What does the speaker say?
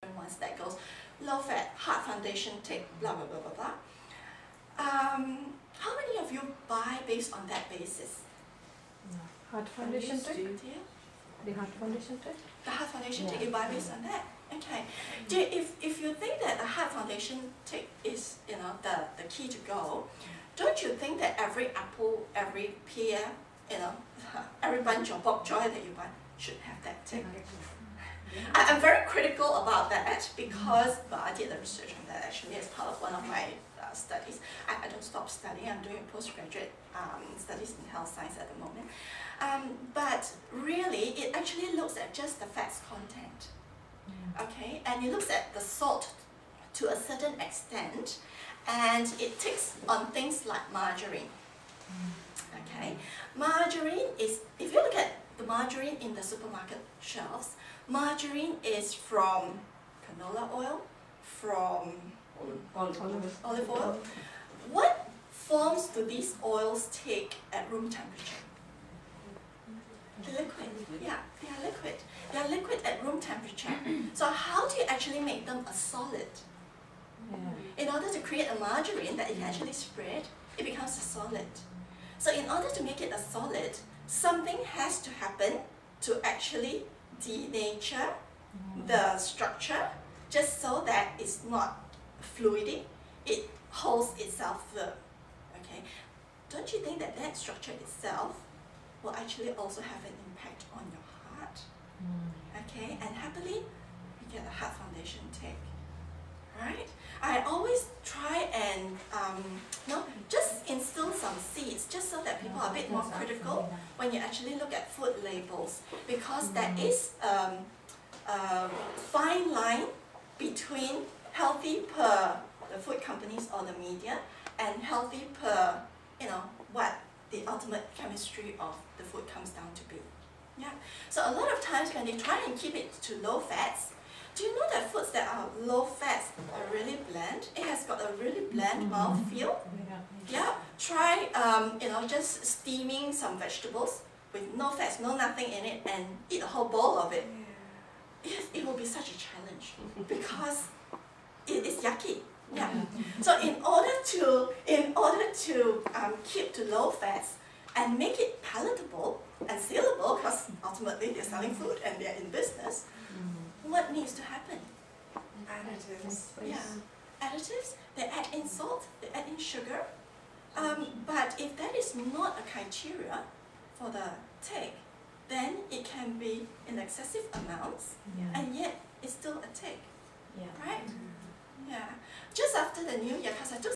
ones that goes low fat, heart foundation, take blah blah blah blah blah. How many of you buy based on that basis? Heart foundation trick? The heart foundation trick? The heart foundation trick, you buy based on that? Okay. If you think that the heart foundation trick is the key to go, don't you think that every apple, every pear, every bunch of bok choy that you buy should have that trick? I'm very critical about that because I did the research on that actually as part of one of my studies. I don't stop studying, I'm doing postgraduate studies in health science at the moment. But really, it actually looks at just the fats content. Okay, and it looks at the salt to a certain extent, and it takes on things like margarine. Okay, margarine is, if you look at the margarine in the supermarket shelves, margarine is from canola oil, from olive oil. What forms do these oils take at room temperature? Liquid. Yeah, they are liquid. They are liquid at room temperature. So how do you actually make them a solid? In order to create a margarine that you can actually spread, it becomes a solid. So in order to make it a solid, something has to happen to actually denature the structure, just so that it's not fluidy, it holds itself firm. Okay, don't you think that that structure itself will actually also have an impact on your heart? Okay, and happily you get a heart foundation take. Right? I always try and just instill some seeds, just so that people are a bit more critical when you actually look at food labels, because there is a fine line between healthy per the food companies or the media and healthy per what the ultimate chemistry of the food comes down to be. Yeah. So a lot of times when they try and keep it to low fats, do you know that foods that are low fats are really bland? It has got a really bland mouthfeel. Yeah. Try just steaming some vegetables with no fats, no nothing in it, and eat a whole bowl of it. It will be such a challenge because it is yucky. Yeah. So in order to keep to low fats and make it palatable and saleable, because ultimately they're selling food and they're in business, what needs to happen? Additives. Yeah. Additives. They add in salt, they add in sugar. But if that is not a criteria for the take, then it can be in excessive amounts, and yet it's still a take. Right? Yeah. Just after the New Year, because I took